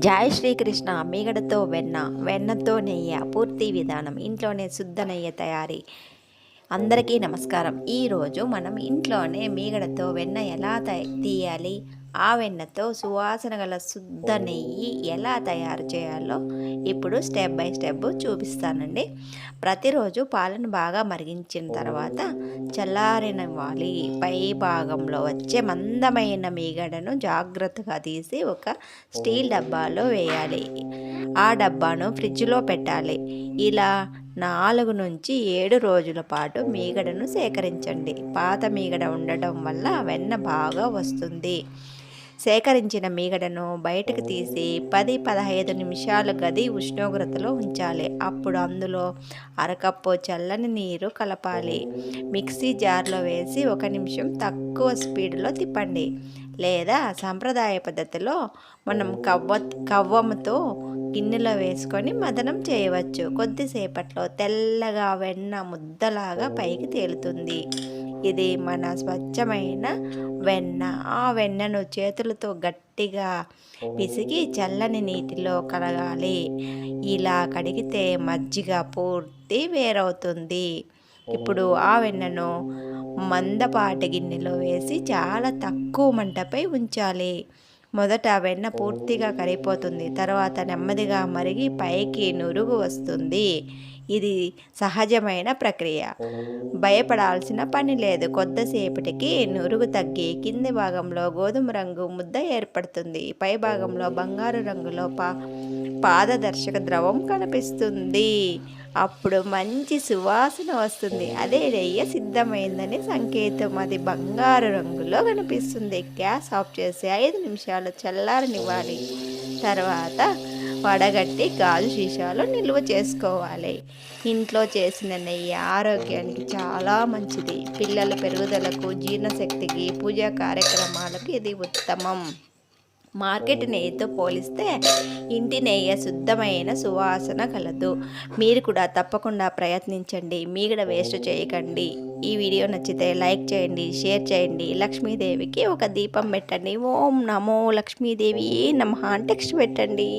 జై శ్రీకృష్ణ మీగడతో వెన్నతో నెయ్యి పూర్తి విధానం ఇంట్లోనే శుద్ధ నెయ్యి తయారీ. అందరికీ నమస్కారం. ఈరోజు మనం ఇంట్లోనే మీగడతో వెన్న ఎలా తీయాలి, ఆ వెన్నతో సువాసన గల శుద్ధ నెయ్యి ఎలా తయారు చేయాలో ఇప్పుడు స్టెప్ బై స్టెప్ చూపిస్తానండి. ప్రతిరోజు పాలను బాగా మరిగించిన తర్వాత చల్లారనివ్వాలి. పై భాగంలో వచ్చే మందమైన మీగడను జాగ్రత్తగా తీసి ఒక స్టీల్ డబ్బాలో వేయాలి. ఆ డబ్బాను ఫ్రిడ్జ్లో పెట్టాలి. ఇలా 4 నుంచి 7 రోజుల పాటు మీగడను సేకరించండి. పాత మీగడ ఉండటం వల్ల వెన్న బాగా వస్తుంది. సేకరించిన మీగడను బయటకు తీసి 10-15 నిమిషాలు గది ఉష్ణోగ్రతలో ఉంచాలి. అప్పుడు అందులో అరకప్పు చల్లని నీరు కలపాలి. మిక్సీ జార్లో వేసి 1 నిమిషం తక్కువ స్పీడ్లో తిప్పండి. లేదా సాంప్రదాయ పద్ధతిలో మనం కవ్వముతో గిన్నెలో వేసుకొని మదనం చేయవచ్చు. కొద్దిసేపట్లో తెల్లగా వెన్న ముద్దలాగా పైకి తేలుతుంది. ఇది మన స్వచ్ఛమైన వెన్న. ఆ వెన్నను చేతులతో గట్టిగా పిసికి చల్లని నీటిలో కడగాలి. ఇలా కడిగితే మజ్జిగ పూర్తి వేరవుతుంది. ఇప్పుడు ఆ వెన్నను మందపాటి గిన్నెలో వేసి చాలా తక్కువ మంటపై ఉంచాలి. మొదట వెన్న పూర్తిగా కరిగిపోతుంది. తర్వాత నెమ్మదిగా మరిగి పైకి నురుగు వస్తుంది. ఇది సహజమైన ప్రక్రియ. భయపడాల్సిన పని లేదు. కొద్దిసేపటికి నురుగు తగ్గి కింది భాగంలో గోధుమ రంగు ముద్ద ఏర్పడుతుంది. పై భాగంలో బంగారు రంగులో పారదర్శక ద్రవం కనిపిస్తుంది. అప్పుడు మంచి సువాసన వస్తుంది. అదే నెయ్యి సిద్ధమైందని సంకేతం. అది బంగారు రంగులో కనిపిస్తుంది. గ్యాస్ ఆఫ్ చేసి 5 నిమిషాలు చల్లారనివ్వాలి. తర్వాత వడగట్టి గాజు సీసాలో నిల్వ చేసుకోవాలి. ఇంట్లో చేసిన నెయ్యి ఆరోగ్యానికి చాలా మంచిది. పిల్లల పెరుగుదలకు, జీర్ణశక్తికి, పూజా కార్యక్రమాలకు ఇది ఉత్తమం. మార్కెట్ నెయ్యితో పోలిస్తే ఇంటి నెయ్యి శుద్ధమైన సువాసన కలదు. మీరు కూడా తప్పకుండా ప్రయత్నించండి. మీగడ వేస్ట్ చేయకండి. ఈ వీడియో నచ్చితే లైక్ చేయండి, షేర్ చేయండి. లక్ష్మీదేవికి ఒక దీపం పెట్టండి. ఓం నమో లక్ష్మీదేవి నమః అని టెక్స్ట్ పెట్టండి.